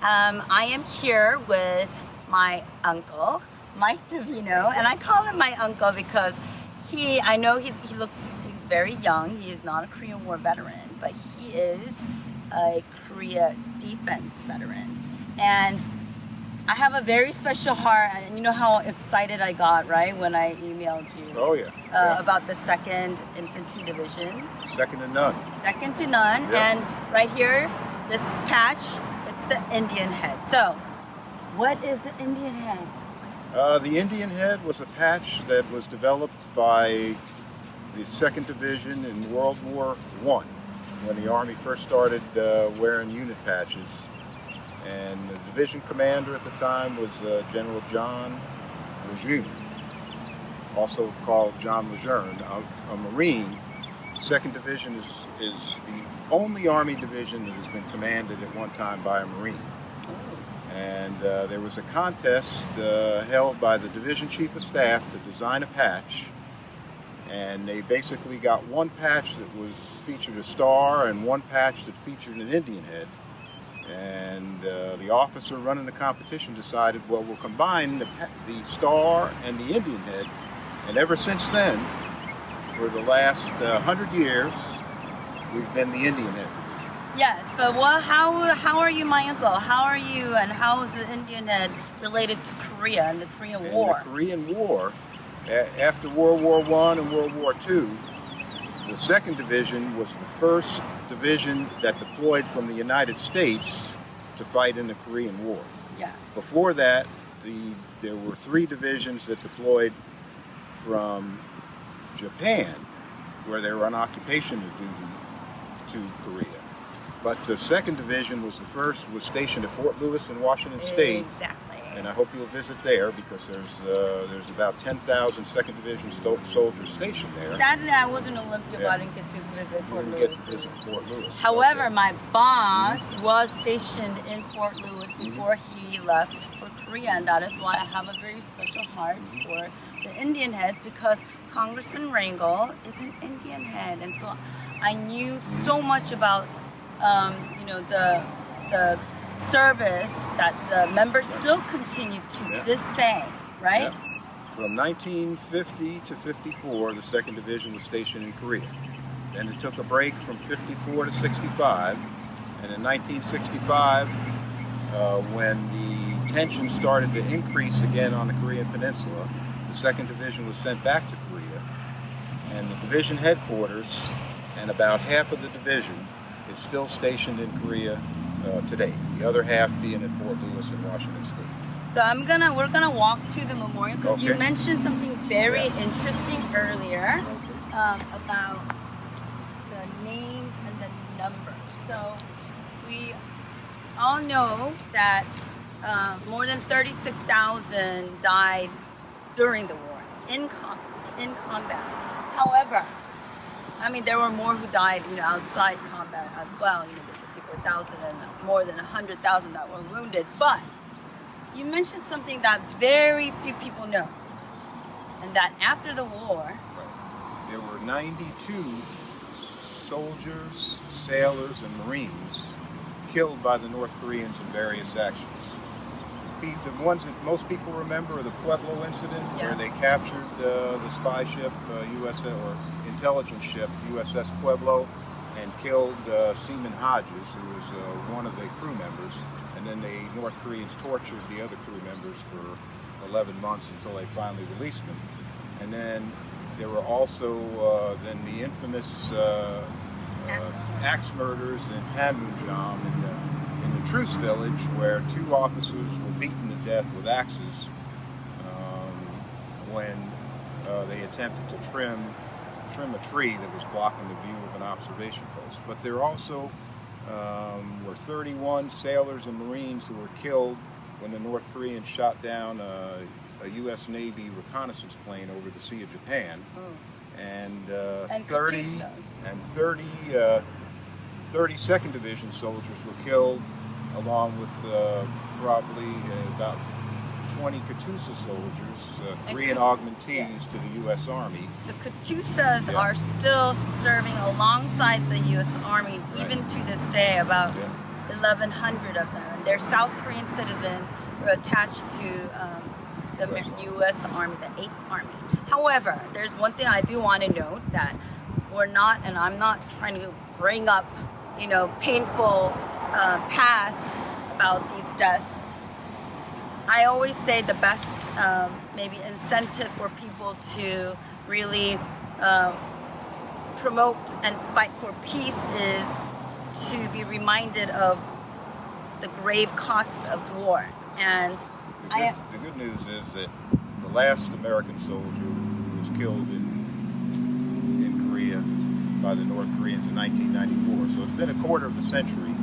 I am here with my uncle, Mike Davino, and I call him my uncle because I know he's very young. He is not a Korean War veteran, but he is a Korea defense veteran. And I have a very special heart, and you know how excited I got, right, when I emailed you? Oh, yeah. About the 2nd Infantry Division. Second to none. Second to none. Yep. And right here, this patch, it's the Indian head. So, what is the Indian head? The Indian head was a patch that was developed by the 2nd Division in World War I, when the Army first started wearing unit patches. And the division commander at the time was General John Lejeune, also called John Lejeune, a Marine. 2nd Division is the only Army division that has been commanded at one time by a Marine. And there was a contest held by the Division Chief of Staff to design a patch. And they basically got one patch that was featured a star and one patch that featured an Indian head. And the officer running the competition decided, well, we'll combine the star and the Indian head. And ever since then, for the last 100 years, we've been the Indian head division. Yes, but how are you my uncle? How are you, and how is the Indian head related to Korea and the Korean War? In the Korean War, after World War I and World War II, the 2nd Division was the first division that deployed from the United States to fight in the Korean War. Yes. Before that, there were 3 divisions that deployed from Japan, where they were on occupation duty, to Korea. But the 2nd Division was stationed at Fort Lewis in Washington State. Exactly. And I hope you'll visit there because there's about 10,000 2nd Division soldiers stationed there. Sadly, I was in Olympia, but I didn't get to visit Fort Lewis. Get to visit Fort Lewis. However, okay. My boss was stationed in Fort Lewis before he left for Korea, and that is why I have a very special heart for the Indian heads, because Congressman Rangel is an Indian head, and so I knew so much about the service that the members still continue to this day, right? Yeah. From 1950 to 54, the 2nd Division was stationed in Korea. Then it took a break from 54 to 65, and in 1965, when the tension started to increase again on the Korean Peninsula, the 2nd Division was sent back to Korea, and the division headquarters and about half of the division is still stationed in Korea today. The other half being at Fort Lewis in Washington State. So we're gonna walk to the memorial because you mentioned something very interesting earlier about the names and the numbers. So we all know that more than 36,000 died during the war in combat. However, I mean, there were more who died, outside combat as well. The 54,000 and more than 100,000 that were wounded. But you mentioned something that very few people know, and that after the war, there were 92 soldiers, sailors, and Marines killed by the North Koreans in various actions. The ones that most people remember are the Pueblo incident, where they captured the spy ship, or intelligence ship, USS Pueblo, and killed Seaman Hodges, who was one of the crew members. And then the North Koreans tortured the other crew members for 11 months until they finally released them. And then there were also then the infamous axe murders in Panmunjom in the Truce Village, where 2 officers were beaten to death with axes when they attempted to trim a tree that was blocking the view of an observation post. But there also were 31 sailors and Marines who were killed when the North Koreans shot down a U.S. Navy reconnaissance plane over the Sea of Japan. And 32nd Division soldiers were killed, along with probably about 20 Katyusha soldiers, Korean augmentees to the U.S. Army. So Katyushas are still serving alongside the U.S. Army even to this day. About 1,100 of them. And they're South Korean citizens who are attached to the U.S. Army, the 8th Army. However, there's one thing I do want to note, that we're not, and I'm not trying to bring up, painful past about these deaths. I always say the best maybe incentive for people to really promote and fight for peace is to be reminded of the grave costs of war. And the good news is that the last American soldier was killed in Korea by the North Koreans in 1994. So it's been a quarter of a century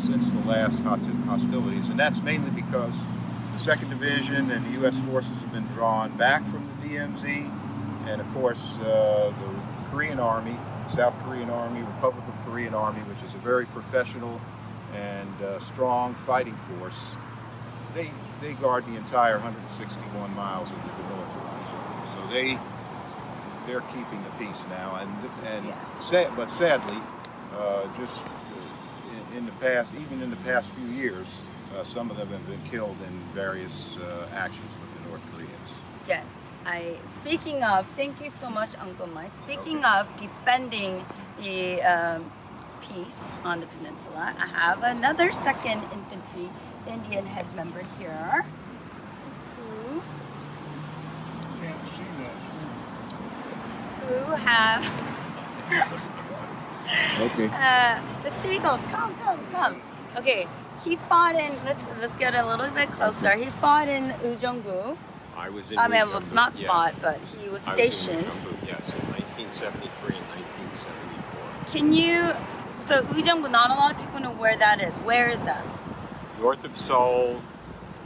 since the last hostilities, and that's mainly because the 2nd Division and the U.S. forces have been drawn back from the DMZ, and of course the Korean Army, South Korean Army, Republic of Korean Army, which is a very professional and strong fighting force. They guard the entire 161 miles of the demilitarized zone. So they're keeping the peace now, but sadly, just in the past, even in the past few years, some of them have been killed in various actions with the North Koreans. Yeah. Speaking of, thank you so much, Uncle Mike. Speaking of defending the peace on the peninsula, I have another 2nd Infantry Indian Head member here who have Okay. the seagulls. Come. Okay, he fought in. Let's get a little bit closer. He fought in Ujeongbu. I was in. Was not fought, but he was stationed. Yes, in 1973 and 1974. Can you? So Ujeongbu, not a lot of people know where that is. Where is that? North of Seoul,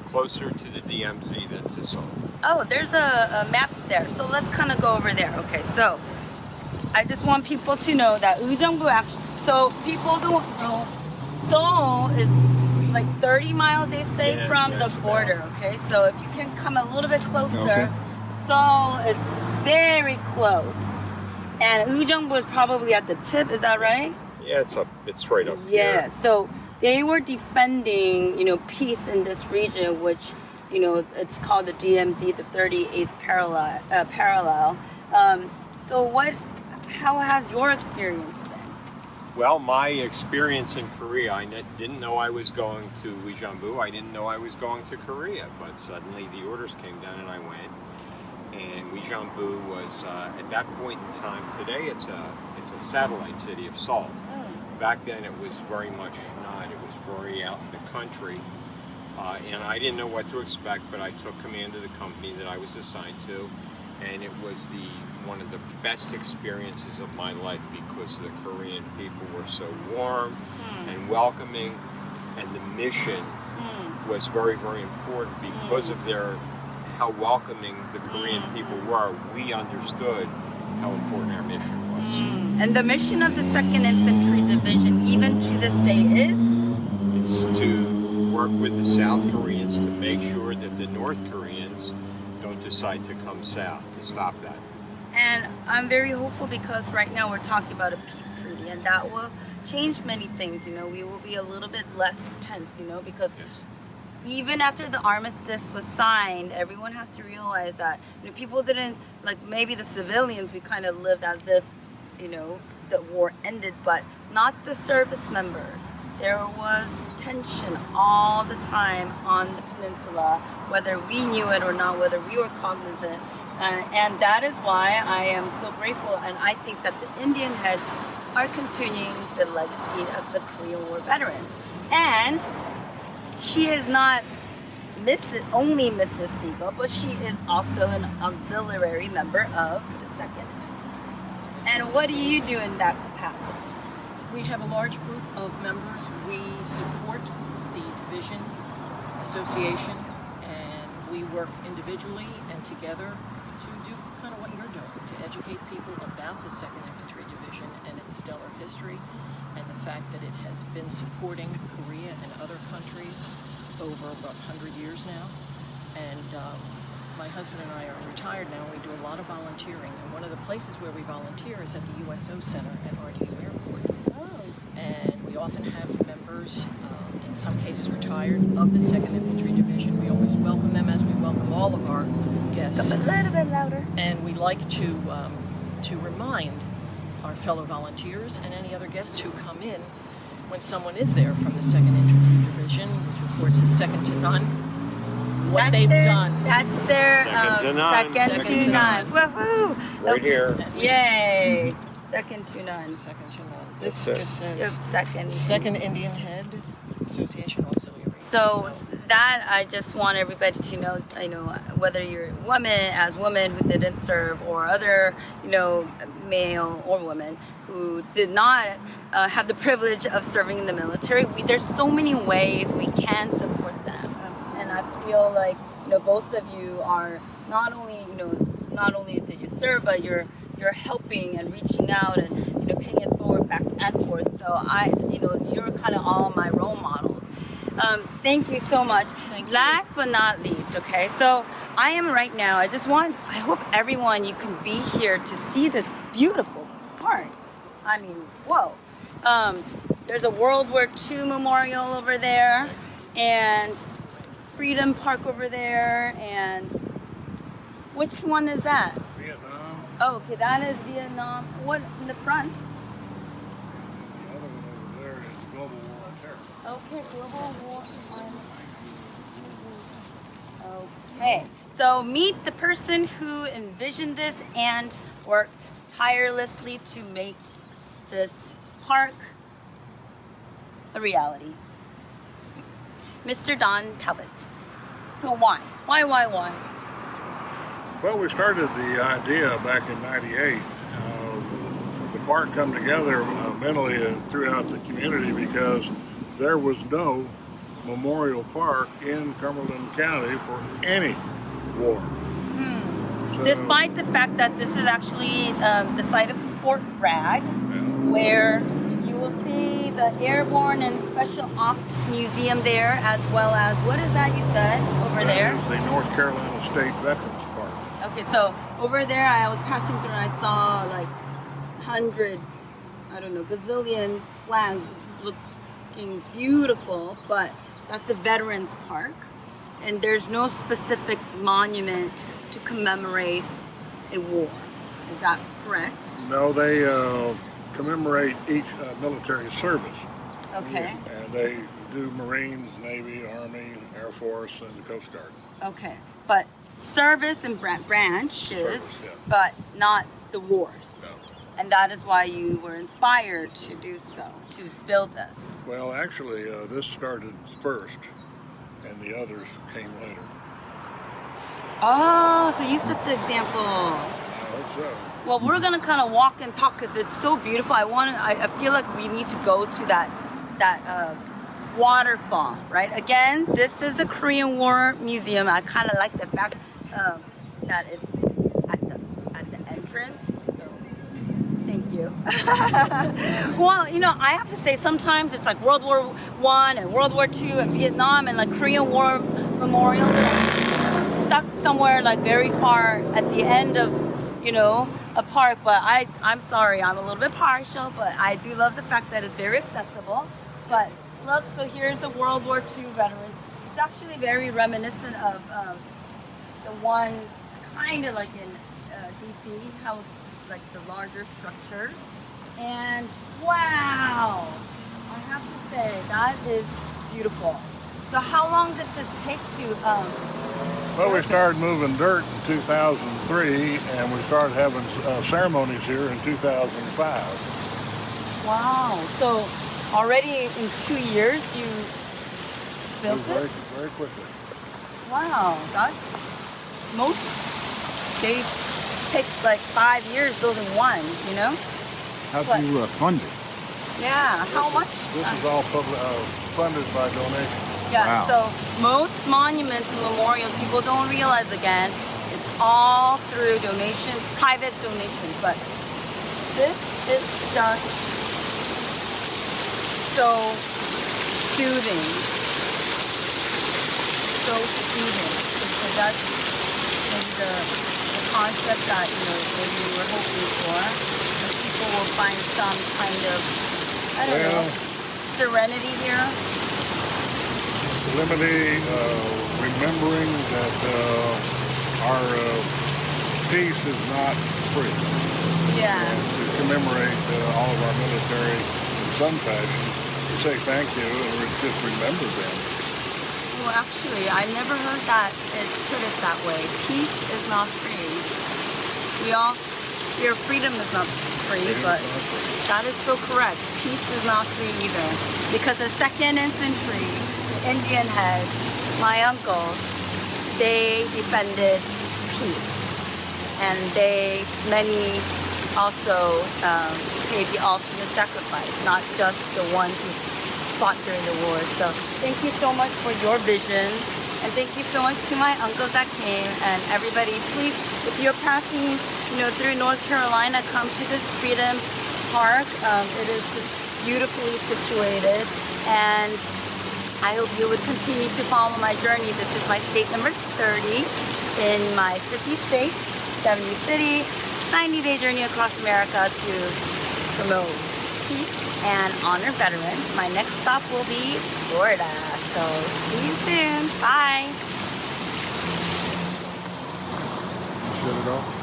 closer to the DMZ than to Seoul. Oh, there's a map there. So let's kind of go over there. Okay, so I just want people to know that Ujeongbu actually. So people don't know. Seoul is like 30 miles, they say, from the border. Okay, so if you can come a little bit closer, Seoul is very close, and Ujeongbu is probably at the tip. Is that right? Yeah, it's up. It's right up Yeah. here. So they were defending, peace in this region, which, it's called the DMZ, the 38th parallel. How has your experience been? Well, my experience in Korea, I didn't know I was going to Ujeongbu. I didn't know I was going to Korea, but suddenly the orders came down and I went. And Ujeongbu was, at that point in time, today it's a satellite city of Seoul. Back then it was very much not. It was very out in the country. And I didn't know what to expect, but I took command of the company that I was assigned to. And it was one of the best experiences of my life because the Korean people were so warm and welcoming, and the mission was very, very important because of how welcoming the Korean people were. We understood how important our mission was. And the mission of the 2nd Infantry Division, even to this day, It's to work with the South Koreans to make sure that the North Koreans don't decide to come south, to stop that. And I'm very hopeful because right now we're talking about a peace treaty, and that will change many things. We will be a little bit less tense, because even after the armistice was signed, everyone has to realize that people didn't, maybe the civilians, we kind of lived as if the war ended, but not the service members. There was tension all the time on the peninsula, whether we knew it or not, whether we were cognizant. And that is why I am so grateful, and I think that the Indian heads are continuing the legacy of the Korean War veterans. And she is not only Mrs. Siegel, but she is also an auxiliary member of the 2nd. And what do you do in that capacity? We have a large group of members. We support the division association, and we work individually and together to do kind of what you're doing, to educate people about the 2nd Infantry Division and its stellar history, and the fact that it has been supporting Korea and other countries over about 100 years now. And my husband and I are retired now, and we do a lot of volunteering. And one of the places where we volunteer is at the USO Center at RDU Airport. And we often have members, in some cases retired, of the 2nd Infantry Division. We always welcome them as we welcome all of our guests. A little bit louder. And we like to remind our fellow volunteers and any other guests who come in when someone is there from the 2nd Infantry Division, which of course is second to none, what they've done. That's their Second to none. second to none. Woohoo! Right here. Yay! Second to none. Second to none. This That's it. just says Yep, second. 2nd Indian Head Association Auxiliary. So that I just want everybody to know, whether you're a woman, as women who didn't serve, or other, male or woman who did not have the privilege of serving in the military, there's so many ways we can support them. And I feel like, both of you are not only did you serve, but you're helping and reaching out and, paying it forward, back and forth. So you're kind of all my role models. Thank you so much. Thank you. Last but not least, okay, so I am right now, I hope everyone, you can be here to see this beautiful park. I mean, whoa. There's a World War II memorial over there, and Freedom Park over there, and which one is that? Vietnam. Oh, okay, that is Vietnam. What in the front? The other one over there is Global War on Terror. Okay, Global War on. Okay, so meet the person who envisioned this and worked tirelessly to make this park a reality. Mr. Don Talbot. So why? Why? Well, we started the idea back in '98. The park come together mentally and throughout the community because there was no memorial park in Cumberland County for any war. So, Despite the fact that this is actually the site of Fort Bragg, where you will see the Airborne and Special Ops Museum there, as well as, what is that you said over there? That is the North Carolina State Veterans Park. Okay, so over there I was passing through and I saw like 100, gazillion flags looking beautiful, but that's a Veterans Park. And there's no specific monument to commemorate a war. Is that correct? No, they commemorate each military service. Okay. And they do Marines, Navy, Army, Air Force, and the Coast Guard. Okay. But service and branches, Service, yeah. but not the wars. No. And that is why you were inspired to do so, to build this. Well, actually, this started first, and the others came later. Oh, so you set the example. I hope so. Well, we're gonna kind of walk and talk because it's so beautiful. I feel like we need to go to that waterfall, right? Again, this is the Korean War Museum. I kind of like the fact that it's at the entrance. So, thank you. Well, I have to say sometimes it's like World War I and World War II and Vietnam and like Korean War memorials stuck somewhere like very far at the end of a park. But I'm sorry, I'm a little bit partial, but I do love the fact that it's very accessible. But look, so here's the World War II veterans. It's actually very reminiscent of the one kind of like in DC, how like the larger structures. And wow, I have to say that is beautiful. So how long did this take to Well, we started moving dirt in 2003, and we started having ceremonies here in 2005. Wow, so already in 2 years you built Very, it? very quickly. Wow, most they take like 5 years building one, How What? do you fund it? Yeah, how much? This is all funded by donation. Yeah, Wow. so most monuments and memorials, people don't realize again, it's all through donations, private donations, but this is just so soothing. So soothing. So that's maybe the concept that, maybe we were hoping for. That people will find some kind of, I don't know, serenity here? Solemnity, remembering that our peace is not free. Yeah. And to commemorate all of our military in some fashion, to say thank you and just remember them. Well, actually, I never heard that it put it that way. Peace is not free. Your freedom is not free, but that is so correct. Peace is not free either. Because the 2nd Infantry, Indian heads, my uncles, they defended peace. And many also paid the ultimate sacrifice, not just the ones who fought during the war. So thank you so much for your vision. And thank you so much to my uncles that came, and everybody, please, if you're passing, through North Carolina, come to this Freedom Park. It is beautifully situated, and I hope you would continue to follow my journey. This is my state number 30 in my 50 states, 70 cities, 90-day journey across America to promote peace and honor veterans. My next stop will be Florida. So see you soon. Bye. Shut it off.